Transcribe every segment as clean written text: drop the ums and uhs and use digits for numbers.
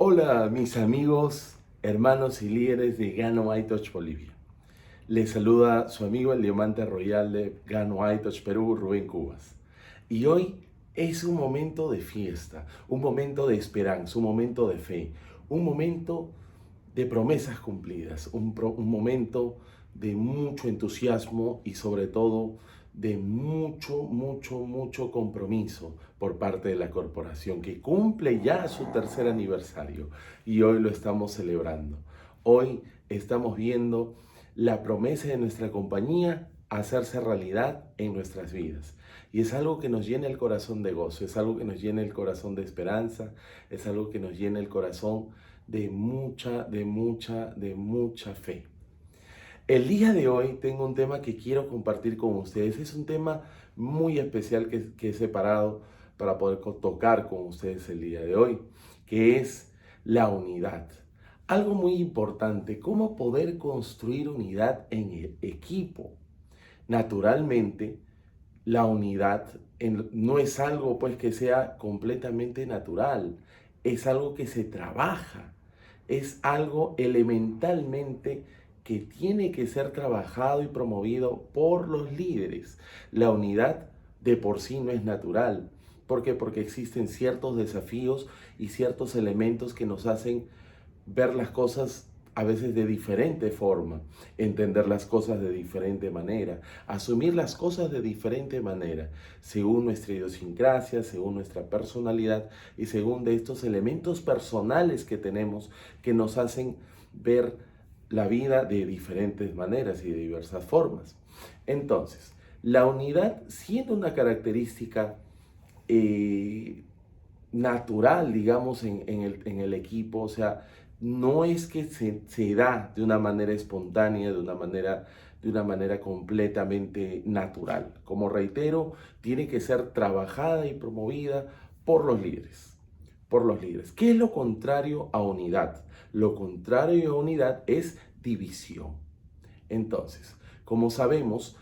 Hola mis amigos, hermanos y líderes de Gano iTouch Bolivia. Les saluda su amigo el diamante royal de Gano iTouch Perú, Rubén Cubas. Y hoy es un momento de fiesta, un momento de esperanza, un momento de fe, un momento de promesas cumplidas, un momento de mucho entusiasmo y sobre todo de mucho compromiso por parte de la corporación que cumple ya su tercer aniversario y hoy lo estamos celebrando. Hoy estamos viendo la promesa de nuestra compañía hacerse realidad en nuestras vidas. Y es algo que nos llena el corazón de gozo, es algo que nos llena el corazón de esperanza, es algo que nos llena el corazón de mucha fe. El día de hoy tengo un tema que quiero compartir con ustedes. Es un tema muy especial que he separado para poder tocar con ustedes el día de hoy, que es la unidad. Algo muy importante, cómo poder construir unidad en el equipo. Naturalmente, la unidad no es algo pues que sea completamente natural, es algo que se trabaja, es algo elementalmente que tiene que ser trabajado y promovido por los líderes. La unidad de por sí no es natural. ¿Por qué? Porque existen ciertos desafíos y ciertos elementos que nos hacen ver las cosas a veces de diferente forma, entender las cosas de diferente manera, asumir las cosas de diferente manera, según nuestra idiosincrasia, según nuestra personalidad y según de estos elementos personales que tenemos que nos hacen ver la vida de diferentes maneras y de diversas formas. Entonces, la unidad siendo una característica natural, digamos, en el equipo, o sea, no es que se da de una manera espontánea, de una manera completamente natural. Como reitero, tiene que ser trabajada y promovida por los líderes, por los líderes. ¿Qué es lo contrario a unidad? Lo contrario a unidad es división. Entonces, como sabemos,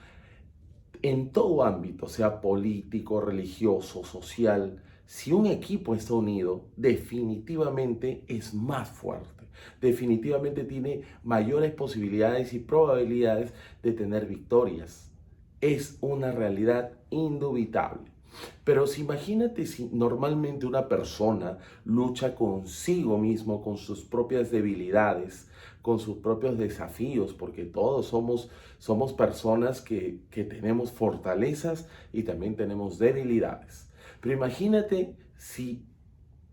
en todo ámbito, sea político, religioso, social, si un equipo está unido, definitivamente es más fuerte. Definitivamente tiene mayores posibilidades y probabilidades de tener victorias. Es una realidad indubitable. Pero si imagínate si normalmente una persona lucha consigo mismo, con sus propias debilidades, con sus propios desafíos, porque todos somos personas que tenemos fortalezas y también tenemos debilidades. Pero imagínate si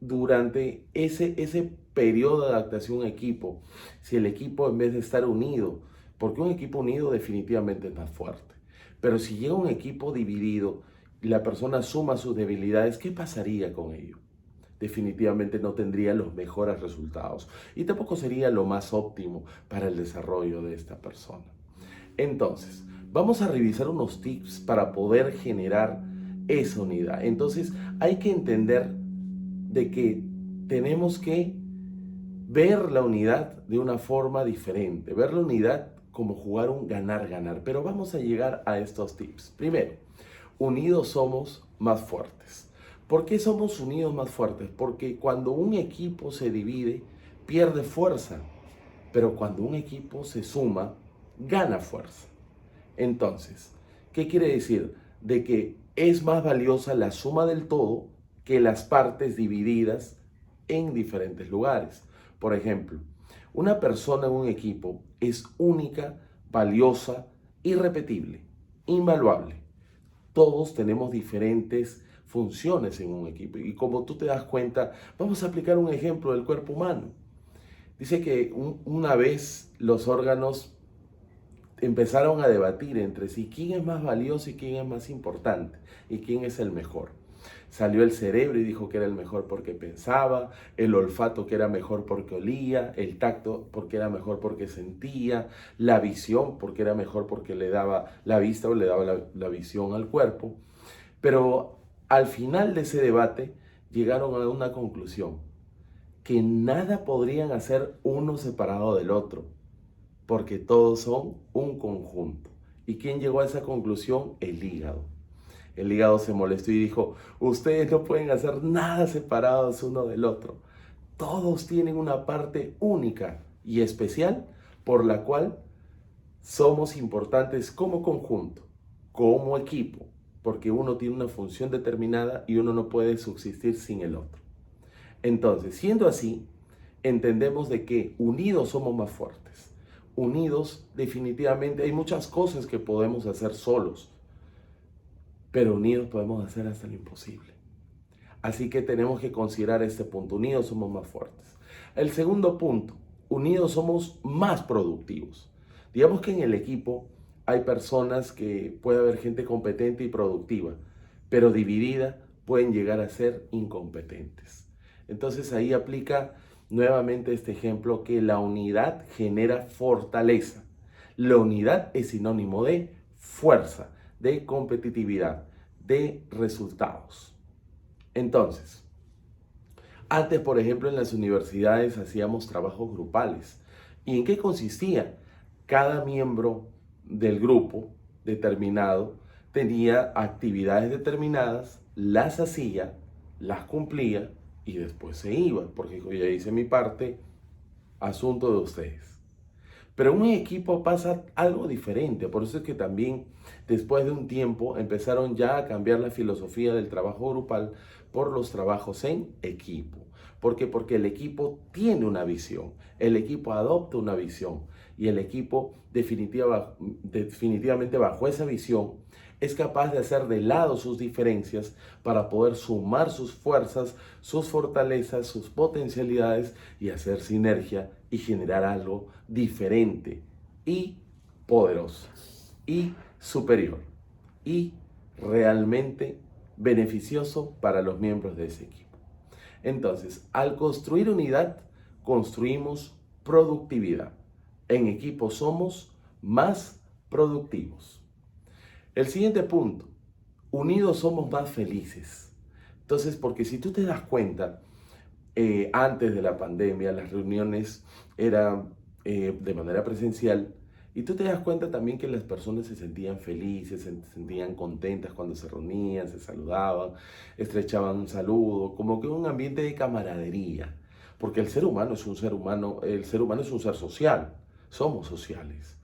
durante ese periodo de adaptación a equipo, si el equipo en vez de estar unido, porque un equipo unido definitivamente es más fuerte, pero si llega un equipo dividido y la persona suma sus debilidades, ¿qué pasaría con ello? Definitivamente no tendría los mejores resultados y tampoco sería lo más óptimo para el desarrollo de esta persona. Entonces, vamos a revisar unos tips para poder generar esa unidad. Entonces, hay que entender de que tenemos que ver la unidad de una forma diferente, ver la unidad como jugar un ganar-ganar. Pero vamos a llegar a estos tips. Primero, unidos somos más fuertes. ¿Por qué somos unidos más fuertes? Porque cuando un equipo se divide, pierde fuerza, pero cuando un equipo se suma, gana fuerza. Entonces, ¿qué quiere decir? De que es más valiosa la suma del todo que las partes divididas en diferentes lugares. Por ejemplo, una persona en un equipo es única, valiosa, irrepetible, invaluable. Todos tenemos diferentes funciones en un equipo y como tú te das cuenta, vamos a aplicar un ejemplo del cuerpo humano. Dice que una vez los órganos empezaron a debatir entre sí quién es más valioso y quién es más importante y quién es el mejor. Salió el cerebro y dijo que era el mejor porque pensaba, el olfato que era mejor porque olía, el tacto porque era mejor porque sentía, la visión porque era mejor porque le daba la vista o le daba la visión al cuerpo. Pero al final de ese debate llegaron a una conclusión, que nada podrían hacer uno separado del otro, porque todos son un conjunto. ¿Y quién llegó a esa conclusión? El hígado. El hígado se molestó y dijo, ustedes no pueden hacer nada separados uno del otro. todos tienen una parte única y especial por la cual somos importantes como conjunto, como equipo, porque uno tiene una función determinada y uno no puede subsistir sin el otro. Entonces, siendo así, entendemos de que unidos somos más fuertes. Unidos, definitivamente, hay muchas cosas que podemos hacer solos, pero unidos podemos hacer hasta lo imposible. Así que tenemos que considerar este punto. Unidos somos más fuertes. El segundo punto, unidos somos más productivos. Digamos que en el equipo hay personas que puede haber gente competente y productiva, pero dividida pueden llegar a ser incompetentes. Entonces ahí aplica nuevamente este ejemplo que la unidad genera fortaleza. La unidad es sinónimo de fuerza, de competitividad, de resultados. Entonces, antes, por ejemplo, en las universidades hacíamos trabajos grupales. ¿Y en qué consistía? Cada miembro del grupo determinado tenía actividades determinadas, las hacía, las cumplía y después se iba, porque ya hice mi parte, asunto de ustedes. Pero en un equipo pasa algo diferente, por eso es que también después de un tiempo empezaron ya a cambiar la filosofía del trabajo grupal por los trabajos en equipo. ¿Por qué? Porque el equipo tiene una visión, el equipo adopta una visión y el equipo definitivamente bajo esa visión es capaz de hacer de lado sus diferencias para poder sumar sus fuerzas, sus fortalezas, sus potencialidades y hacer sinergia y generar algo diferente y poderoso y superior y realmente beneficioso para los miembros de ese equipo. Entonces, al construir unidad, construimos productividad. En equipo somos más productivos. El siguiente punto, unidos somos más felices. Entonces, porque si tú te das cuenta, antes de la pandemia las reuniones eran de manera presencial y tú te das cuenta también que las personas se sentían felices, se sentían contentas cuando se reunían, se saludaban, estrechaban un saludo, como que un ambiente de camaradería, porque el ser humano es un ser humano, el ser humano es un ser social, somos sociales.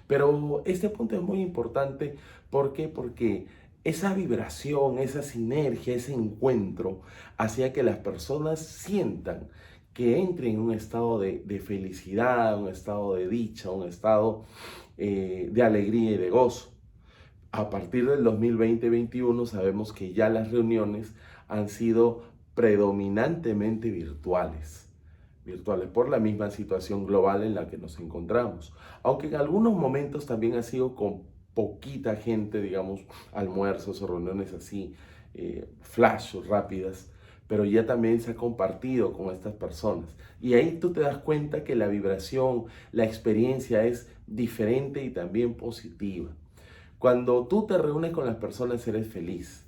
Pero este punto es muy importante, ¿por qué? Porque esa vibración, esa sinergia, ese encuentro hacía que las personas sientan que entren en un estado de felicidad, un estado de dicha, un estado de alegría y de gozo. A partir del 2020-21 sabemos que ya las reuniones han sido predominantemente virtuales por la misma situación global en la que nos encontramos. Aunque en algunos momentos también ha sido con poquita gente, digamos, almuerzos o reuniones así, flash rápidas, pero ya también se ha compartido con estas personas. Y ahí tú te das cuenta que la vibración, la experiencia es diferente y también positiva. Cuando tú te reúnes con las personas eres feliz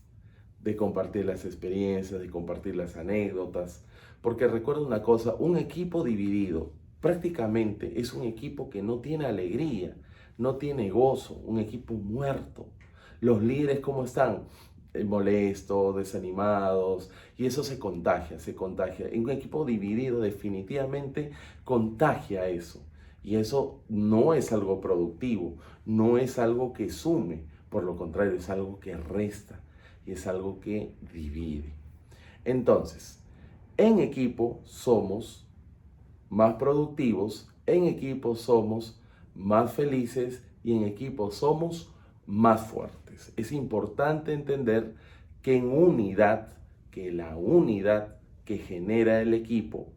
de compartir las experiencias, de compartir las anécdotas, porque recuerda una cosa, un equipo dividido prácticamente es un equipo que no tiene alegría, no tiene gozo, un equipo muerto. Los líderes, ¿cómo están? Molestos, desanimados, y eso se contagia, se contagia. En un equipo dividido definitivamente contagia eso. Y eso no es algo productivo, no es algo que sume, por lo contrario, es algo que resta y es algo que divide. Entonces, en equipo somos más productivos, en equipo somos más felices y en equipo somos más fuertes. Es importante entender que en unidad, que la unidad que genera el equipo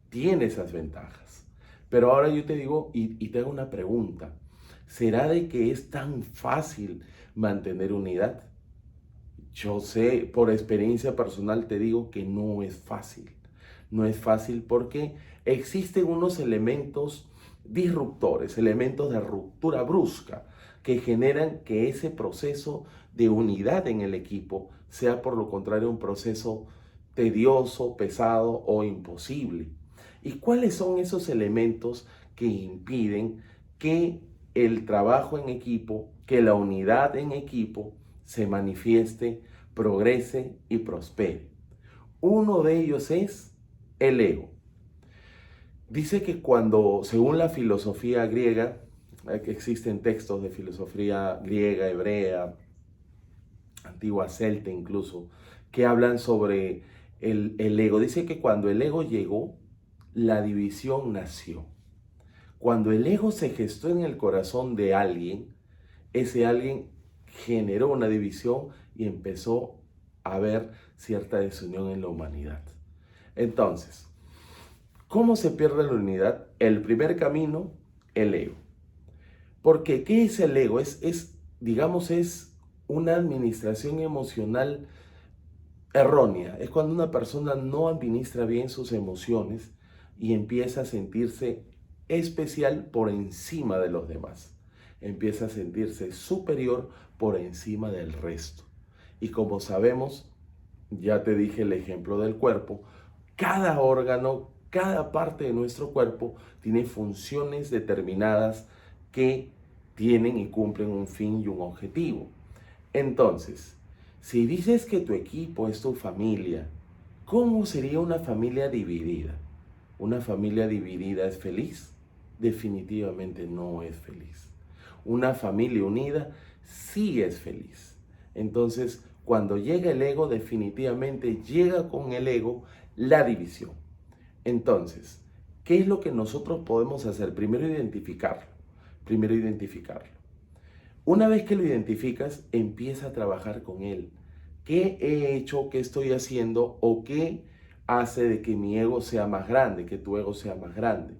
tiene esas ventajas. Pero ahora yo te digo y te hago una pregunta. ¿Será de que es tan fácil mantener unidad? Yo sé, por experiencia personal te digo que no es fácil. No es fácil porque existen unos elementos disruptores, elementos de ruptura brusca que generan que ese proceso de unidad en el equipo sea por lo contrario un proceso tedioso, pesado o imposible. ¿Y cuáles son esos elementos que impiden que el trabajo en equipo, que la unidad en equipo se manifieste, progrese y prospere? Uno de ellos es el ego. Dice que cuando, según la filosofía griega, que existen textos de filosofía griega, hebrea, antigua celta incluso, que hablan sobre el ego. Dice que cuando el ego llegó, la división nació. Cuando el ego se gestó en el corazón de alguien, ese alguien generó una división y empezó a haber cierta desunión en la humanidad. Entonces, ¿cómo se pierde la unidad? El primer camino, el ego. Porque, ¿qué es el ego? Digamos, es una administración emocional errónea. Es cuando una persona no administra bien sus emociones y empieza a sentirse especial por encima de los demás. Empieza a sentirse superior por encima del resto. Y como sabemos, ya te dije el ejemplo del cuerpo, cada órgano, cada parte de nuestro cuerpo tiene funciones determinadas que tienen y cumplen un fin y un objetivo. Entonces, si dices que tu equipo es tu familia, ¿cómo sería una familia dividida? ¿Una familia dividida es feliz? Definitivamente no es feliz. Una familia unida sí es feliz. Entonces, cuando llega el ego, definitivamente llega con el ego la división. Entonces, ¿qué es lo que nosotros podemos hacer? Primero identificarlo. Primero identificarlo. Una vez que lo identificas, empieza a trabajar con él. ¿Qué he hecho, qué estoy haciendo o qué hace de que mi ego sea más grande, que tu ego sea más grande?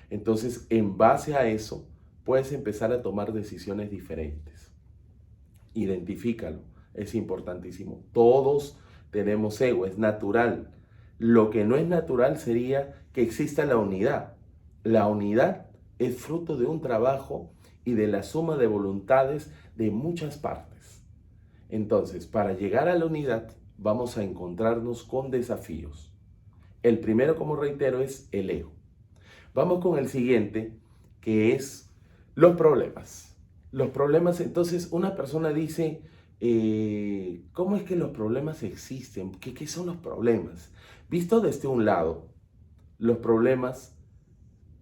Entonces, en base a eso, puedes empezar a tomar decisiones diferentes. Identifícalo, es importantísimo. Todos tenemos ego, es natural. Lo que no es natural sería que exista la unidad. La unidad es fruto de un trabajo y de la suma de voluntades de muchas partes. Entonces, para llegar a la unidad, vamos a encontrarnos con desafíos. El primero, como reitero, es el ego. Vamos con el siguiente, que es los problemas. Los problemas, entonces, una persona dice, ¿cómo es que los problemas existen? ¿Qué son los problemas? Visto desde un lado, los problemas,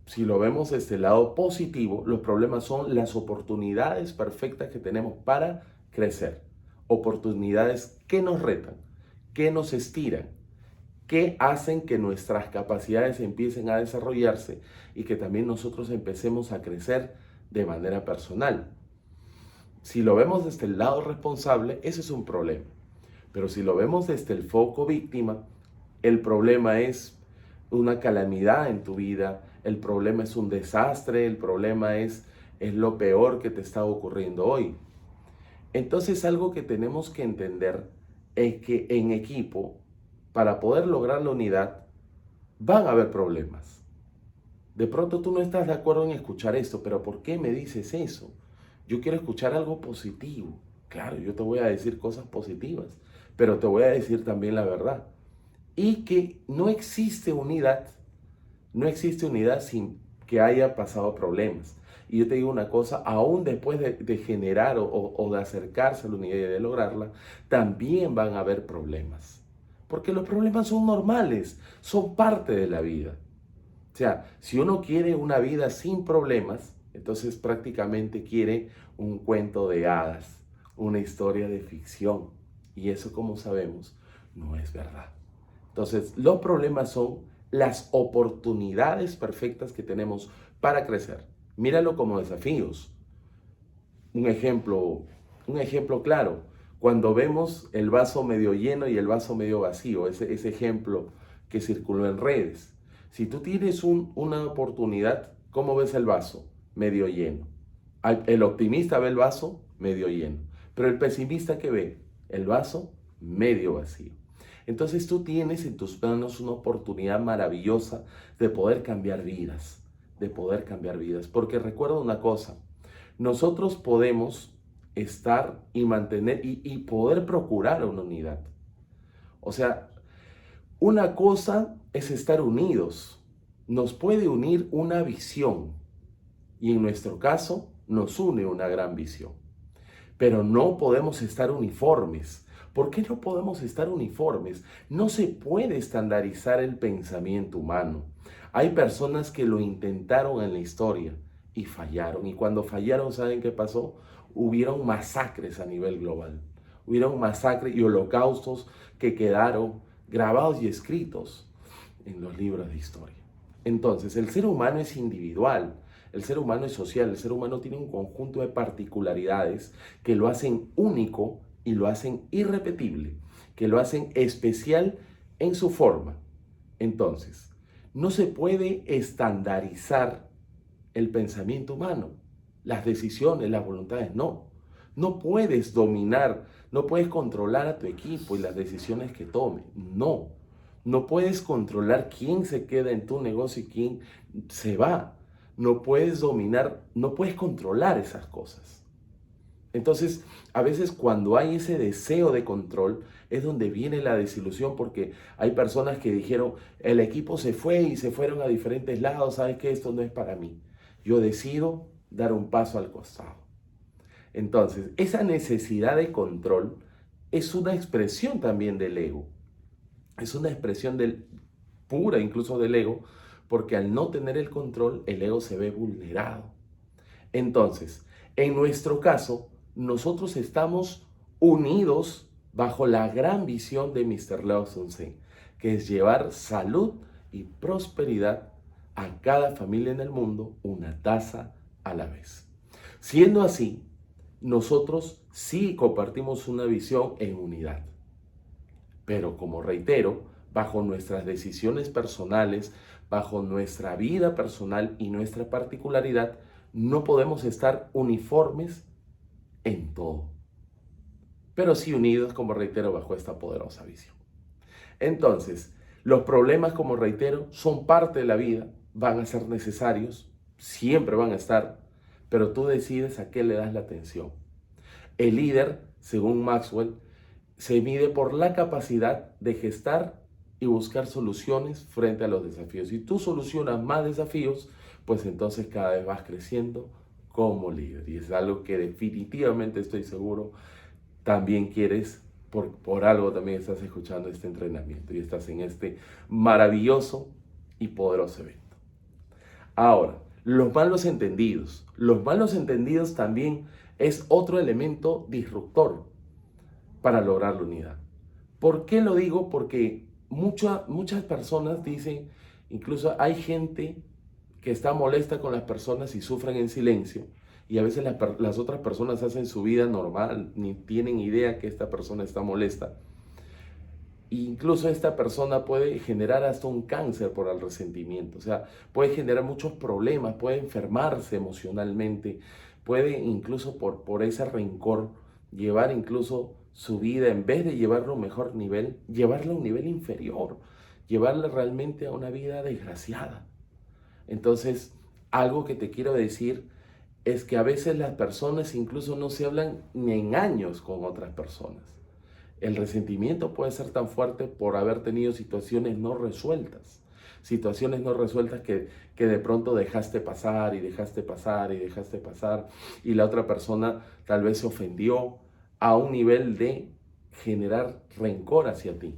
si lo vemos desde el lado positivo, los problemas son las oportunidades perfectas que tenemos para crecer. Oportunidades que nos retan, que nos estiran, que hacen que nuestras capacidades empiecen a desarrollarse y que también nosotros empecemos a crecer de manera personal. Si lo vemos desde el lado responsable, ese es un problema. Pero si lo vemos desde el foco víctima, el problema es una calamidad en tu vida, el problema es un desastre, el problema es lo peor que te está ocurriendo hoy. Entonces, algo que tenemos que entender es que en equipo, para poder lograr la unidad, van a haber problemas. De pronto tú no estás de acuerdo en escuchar esto, pero ¿por qué me dices eso? Yo quiero escuchar algo positivo. Claro, yo te voy a decir cosas positivas, pero te voy a decir también la verdad. Y que no existe unidad sin que haya pasado problemas. Y yo te digo una cosa, aún después de generar o de acercarse a la unidad y de lograrla, también van a haber problemas. Porque los problemas son normales, son parte de la vida. O sea, si uno quiere una vida sin problemas, entonces prácticamente quiere un cuento de hadas, una historia de ficción. Y eso, como sabemos, no es verdad. Entonces, los problemas son las oportunidades perfectas que tenemos para crecer. Míralo como desafíos. Un ejemplo, un ejemplo claro, cuando vemos el vaso medio lleno y el vaso medio vacío, ese ejemplo que circuló en redes. Si tú tienes una oportunidad, ¿cómo ves el vaso? Medio lleno. El optimista ve el vaso medio lleno, pero el pesimista, ¿qué ve? El vaso medio vacío. Entonces tú tienes en tus manos una oportunidad maravillosa de poder cambiar vidas, porque recuerda una cosa, nosotros podemos estar y mantener y poder procurar una unidad. O sea, una cosa es estar unidos, nos puede unir una visión y en nuestro caso nos une una gran visión. Pero no podemos estar uniformes, ¿Por qué no podemos estar uniformes? No se puede estandarizar el pensamiento humano. Hay personas que lo intentaron en la historia y fallaron. Y cuando fallaron, ¿saben qué pasó? Hubieron masacres a nivel global. Hubieron masacres y holocaustos que quedaron grabados y escritos en los libros de historia. Entonces, el ser humano es individual, el ser humano es social, el ser humano tiene un conjunto de particularidades que lo hacen único y lo hacen irrepetible, que lo hacen especial en su forma. Entonces, no se puede estandarizar el pensamiento humano, las decisiones, las voluntades, no. No puedes dominar, no puedes controlar a tu equipo y las decisiones que tome, no. No puedes controlar quién se queda en tu negocio y quién se va. No puedes dominar, no puedes controlar esas cosas. Entonces, a veces cuando hay ese deseo de control, es donde viene la desilusión, porque hay personas que dijeron, el equipo se fue y se fueron a diferentes lados, ¿sabes qué? Esto no es para mí. Yo decido dar un paso al costado. Entonces, esa necesidad de control es una expresión también del ego. Es una expresión pura incluso del ego, porque al no tener el control, el ego se ve vulnerado. Entonces, en nuestro caso, nosotros estamos unidos bajo la gran visión de Mr. Lao Tse, que es llevar salud y prosperidad a cada familia en el mundo, una taza a la vez. Siendo así, nosotros sí compartimos una visión en unidad. Pero como reitero, bajo nuestras decisiones personales, bajo nuestra vida personal y nuestra particularidad, no podemos estar uniformes en todo, pero sí unidos, como reitero, bajo esta poderosa visión. Entonces, los problemas, como reitero, son parte de la vida, van a ser necesarios, siempre van a estar, pero tú decides a qué le das la atención. El líder, según Maxwell, se mide por la capacidad de gestar y buscar soluciones frente a los desafíos. Si tú solucionas más desafíos, pues entonces cada vez vas creciendo como líder. Y es algo que definitivamente estoy seguro también quieres, por algo también estás escuchando este entrenamiento y estás en este maravilloso y poderoso evento. Ahora, los malos entendidos. Los malos entendidos también es otro elemento disruptor para lograr la unidad. ¿Por qué lo digo? Porque muchas personas dicen, incluso hay gente que está molesta con las personas y sufren en silencio, y a veces las otras personas hacen su vida normal, ni tienen idea que esta persona está molesta. E incluso esta persona puede generar hasta un cáncer por el resentimiento, o sea, puede generar muchos problemas, puede enfermarse emocionalmente, puede incluso por ese rencor llevar incluso su vida, en vez de llevarlo a un mejor nivel, llevarla a un nivel inferior, llevarla realmente a una vida desgraciada. Entonces, algo que te quiero decir es que a veces las personas incluso no se hablan ni en años con otras personas. El resentimiento puede ser tan fuerte por haber tenido situaciones no resueltas. Situaciones no resueltas que de pronto dejaste pasar y dejaste pasar y dejaste pasar, y la otra persona tal vez se ofendió a un nivel de generar rencor hacia ti,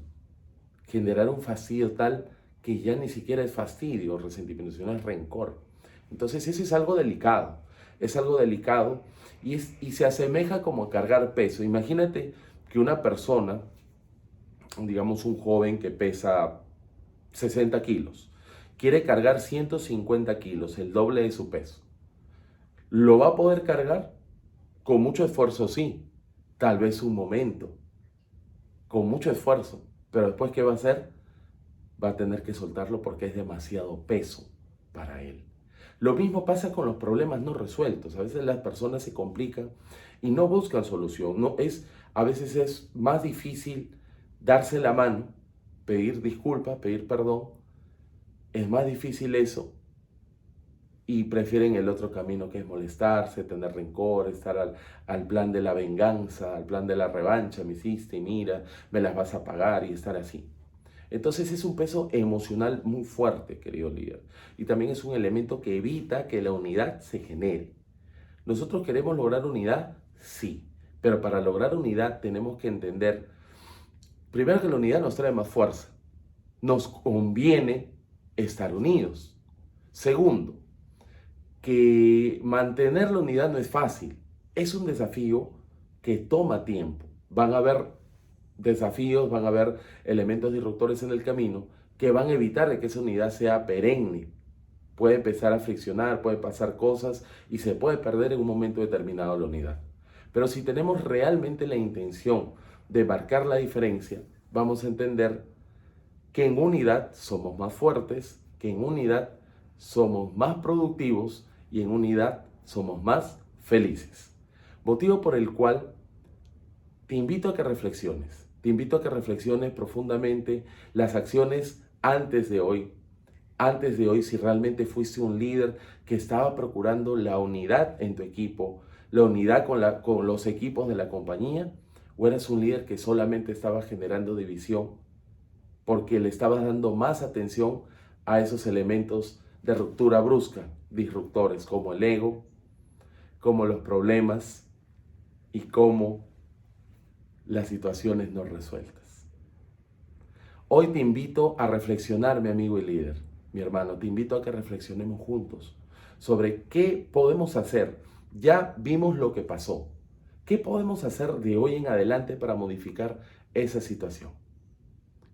generar un fastidio tal que ya ni siquiera es fastidio o resentimiento, sino es rencor. Entonces eso es algo delicado y se asemeja como a cargar peso. Imagínate que una persona, digamos un joven que pesa 60 kilos, quiere cargar 150 kilos, el doble de su peso. ¿Lo va a poder cargar? Con mucho esfuerzo, sí. Tal vez un momento, con mucho esfuerzo. Pero después, ¿qué va a hacer? Va a tener que soltarlo porque es demasiado peso para él. Lo mismo pasa con los problemas no resueltos. A veces las personas se complican y no buscan solución. A veces es más difícil darse la mano, pedir disculpas, pedir perdón. Es más difícil eso y prefieren el otro camino, que es molestarse, tener rencor, estar al plan de la venganza, al plan de la revancha. Me hiciste, mira, me las vas a pagar, y estar así. Entonces es un peso emocional muy fuerte, querido líder. Y también es un elemento que evita que la unidad se genere. ¿Nosotros queremos lograr unidad? Sí. Pero para lograr unidad tenemos que entender Primero que la unidad nos trae más fuerza. Nos conviene estar unidos. Segundo, que mantener la unidad no es fácil. Es un desafío que toma tiempo. Van a haber desafíos, van a haber elementos disruptores en el camino que van a evitar de que esa unidad sea perenne. Puede empezar a friccionar, puede pasar cosas y se puede perder en un momento determinado la unidad. Pero si tenemos realmente la intención de marcar la diferencia, vamos a entender que en unidad somos más fuertes, que en unidad somos más productivos y en unidad somos más felices. Motivo por el cual te invito a que reflexiones. Te invito a que reflexiones profundamente las acciones antes de hoy. Antes de hoy, si realmente fuiste un líder que estaba procurando la unidad en tu equipo, la unidad con los equipos de la compañía, o eras un líder que solamente estaba generando división porque le estabas dando más atención a esos elementos de ruptura brusca, disruptores como el ego, como los problemas y como las situaciones no resueltas. Hoy te invito a reflexionar, mi amigo y líder, mi hermano, te invito a que reflexionemos juntos sobre qué podemos hacer. Ya vimos lo que pasó. ¿Qué podemos hacer de hoy en adelante para modificar esa situación?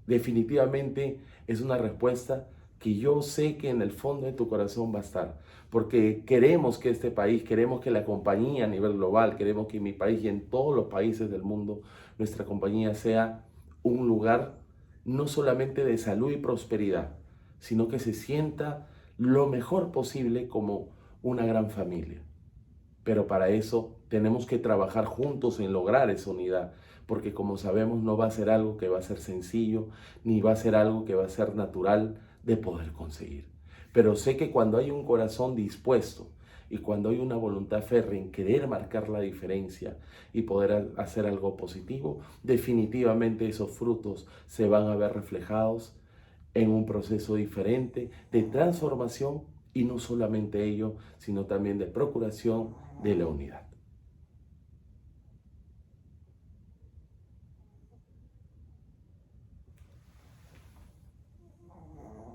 Definitivamente es una respuesta que yo sé que en el fondo de tu corazón va a estar, porque queremos que este país, queremos que la compañía a nivel global, queremos que en mi país y en todos los países del mundo, nuestra compañía sea un lugar no solamente de salud y prosperidad, sino que se sienta lo mejor posible como una gran familia. Pero para eso tenemos que trabajar juntos en lograr esa unidad, porque como sabemos no va a ser algo que va a ser sencillo, ni va a ser algo que va a ser natural de poder conseguir. Pero sé que cuando hay un corazón dispuesto y cuando hay una voluntad férrea en querer marcar la diferencia y poder hacer algo positivo, definitivamente esos frutos se van a ver reflejados en un proceso diferente de transformación y no solamente ello, sino también de procuración de la unidad.